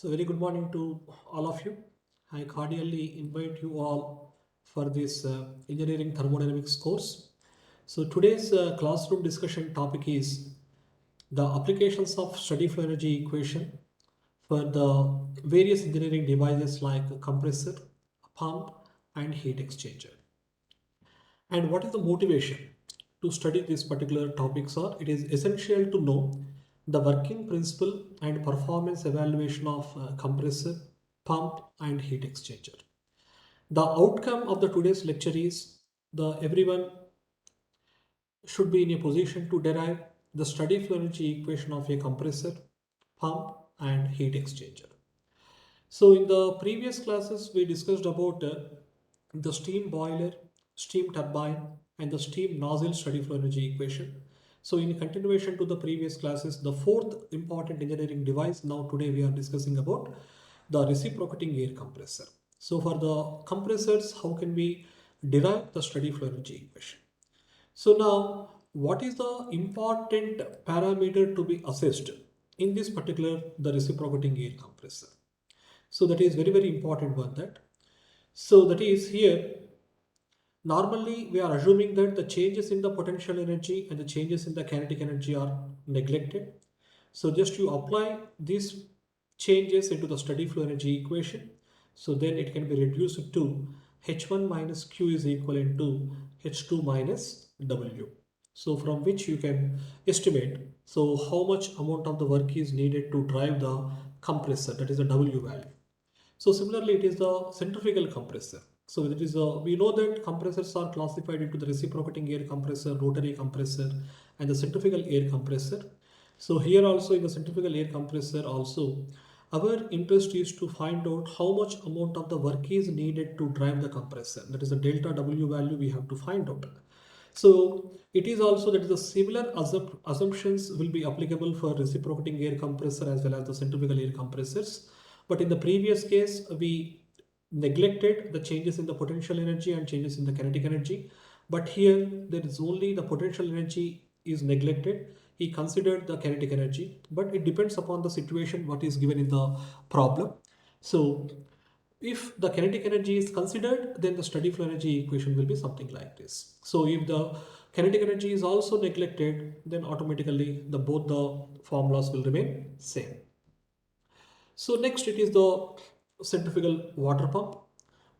So very good morning to all of you. I cordially invite you all for this engineering thermodynamics course. So today's classroom discussion topic is the applications of steady flow energy equation for the various engineering devices like a compressor, a pump and heat exchanger. And what is the motivation to study these particular topics are? It is essential to know the working principle and performance evaluation of compressor, pump and heat exchanger. The outcome of the today's lecture is the everyone should be in a position to derive the steady flow energy equation of a compressor, pump and heat exchanger. So in the previous classes, we discussed about the steam boiler, steam turbine, and the steam nozzle steady flow energy equation. So in continuation to the previous classes, the fourth important engineering device, now today we are discussing about the reciprocating air compressor. So for the compressors, how can we derive the steady flow energy equation? So now, what is the important parameter to be assessed in this particular the reciprocating air compressor? So that is very important one that. So that is here, normally we are assuming that the changes in the potential energy and the changes in the kinetic energy are neglected. So just you apply these changes into the steady flow energy equation. So then it can be reduced to H1 minus Q is equivalent to H2 minus W. So from which you can estimate so how much amount of the work is needed to drive the compressor, that is the W value. So similarly, it is the centrifugal compressor. So it is we know that compressors are classified into the reciprocating air compressor, rotary compressor, and the centrifugal air compressor. So here also in the centrifugal air compressor also, our interest is to find out how much amount of the work is needed to drive the compressor. That is the delta W value we have to find out. So it is also that the similar assumptions will be applicable for reciprocating air compressor as well as the centrifugal air compressors. But in the previous case, we neglected the changes in the potential energy and changes in the kinetic energy. But here there is only the potential energy is neglected. He considered the kinetic energy, but it depends upon the situation what is given in the problem. So if the kinetic energy is considered, then the steady flow energy equation will be something like this. So if the kinetic energy is also neglected, then automatically both the formulas will remain same. So next it is the centrifugal water pump,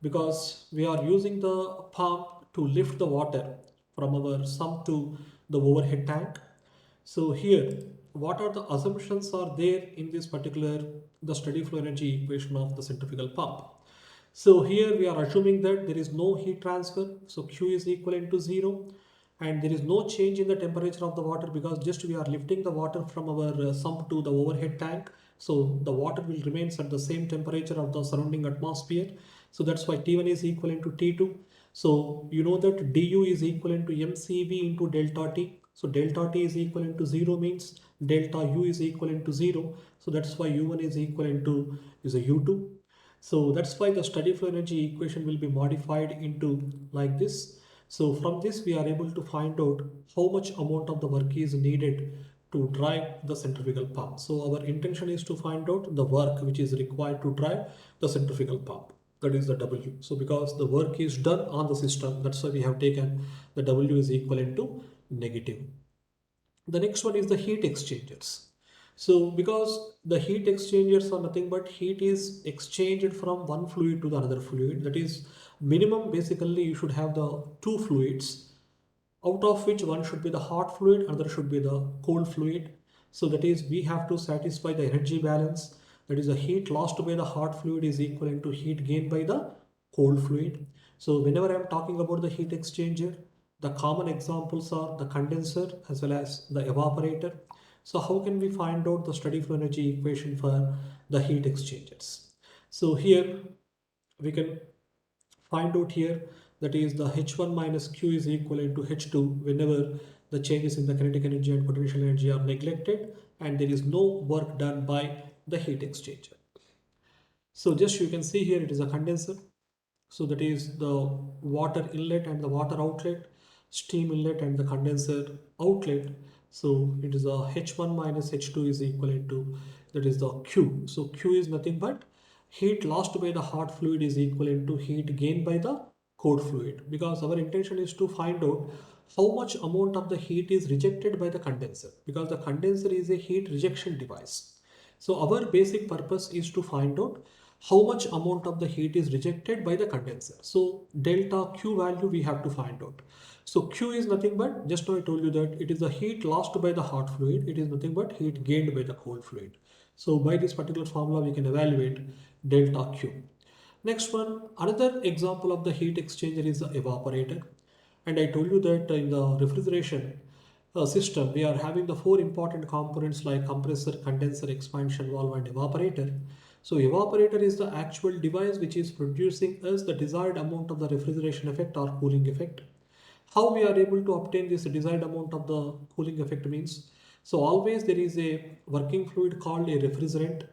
because we are using the pump to lift the water from our sump to the overhead tank. So here, what are the assumptions are there in this particular the steady flow energy equation of the centrifugal pump? So here we are assuming that there is no heat transfer, so Q is equivalent to 0, and there is no change in the temperature of the water because just we are lifting the water from our sump to the overhead tank. So the water will remain at the same temperature of the surrounding atmosphere. So that's why T1 is equivalent to T2. So you know that du is equivalent to mCV into delta T. So delta T is equivalent to 0 means delta U is equivalent to 0. So that's why U1 is equivalent to is a U2. So that's why the steady flow energy equation will be modified into like this. So from this we are able to find out how much amount of the work is needed to drive the centrifugal pump. So our intention is to find out the work which is required to drive the centrifugal pump. That is the W. So because the work is done on the system, that's why we have taken the W is equivalent to negative. The next one is the heat exchangers. So because the heat exchangers are nothing but heat is exchanged from one fluid to the another fluid. That is minimum basically you should have the two fluids, out of which one should be the hot fluid, another should be the cold fluid. So that is we have to satisfy the energy balance. That is the heat lost by the hot fluid is equivalent to heat gained by the cold fluid. So whenever I am talking about the heat exchanger, the common examples are the condenser as well as the evaporator. So how can we find out the steady flow energy equation for the heat exchangers? So here we can find out here, that is the H1 minus Q is equivalent to H2 whenever the changes in the kinetic energy and potential energy are neglected and there is no work done by the heat exchanger. So just you can see here it is a condenser. So that is the water inlet and the water outlet, steam inlet and the condenser outlet. So it is a H1 minus H2 is equivalent to, that is the Q. So Q is nothing but heat lost by the hot fluid is equivalent to heat gained by the cold fluid, because our intention is to find out how much amount of the heat is rejected by the condenser, because the condenser is a heat rejection device. So our basic purpose is to find out how much amount of the heat is rejected by the condenser. So delta Q value we have to find out. So Q is nothing but, just now I told you that it is the heat lost by the hot fluid. It is nothing but heat gained by the cold fluid. So by this particular formula we can evaluate delta Q. Next one, another example of the heat exchanger is the evaporator. And I told you that in the refrigeration system, we are having the four important components like compressor, condenser, expansion valve, and evaporator. So evaporator is the actual device which is producing us the desired amount of the refrigeration effect or cooling effect. How we are able to obtain this desired amount of the cooling effect means, so always there is a working fluid called a refrigerant.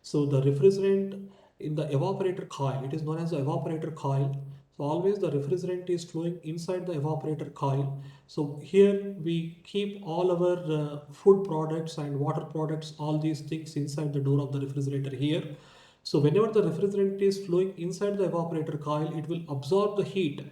So the refrigerant in the evaporator coil, it is known as the evaporator coil. So always the refrigerant is flowing inside the evaporator coil. So here we keep all our food products and water products, all these things inside the door of the refrigerator here. So whenever the refrigerant is flowing inside the evaporator coil, it will absorb the heat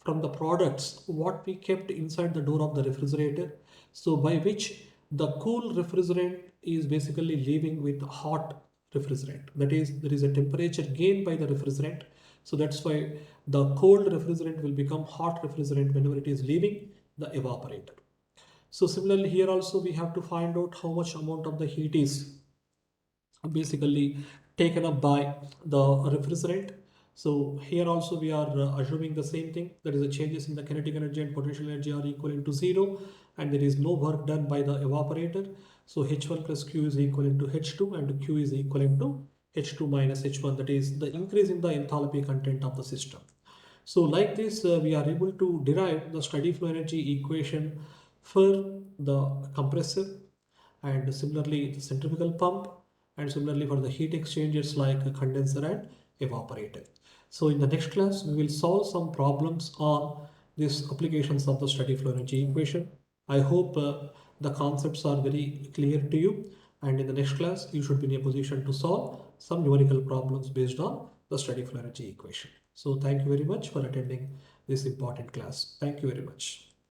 from the products what we kept inside the door of the refrigerator. So by which the cool refrigerant is basically leaving with hot refrigerant. That is, there is a temperature gain by the refrigerant. So that's why the cold refrigerant will become hot refrigerant whenever it is leaving the evaporator. So similarly here also we have to find out how much amount of the heat is basically taken up by the refrigerant. So here also we are assuming the same thing, that is the changes in the kinetic energy and potential energy are equivalent to 0, and there is no work done by the evaporator. So H1 plus Q is equivalent to H2 and Q is equivalent to H2 minus H1, that is the increase in the enthalpy content of the system. So like this we are able to derive the steady flow energy equation for the compressor, and similarly the centrifugal pump, and similarly for the heat exchangers like a condenser and evaporator. So in the next class we will solve some problems on these applications of the steady flow energy equation. I hope the concepts are very clear to you, and in the next class you should be in a position to solve some numerical problems based on the steady flow energy equation. So thank you very much for attending this important class. Thank you very much.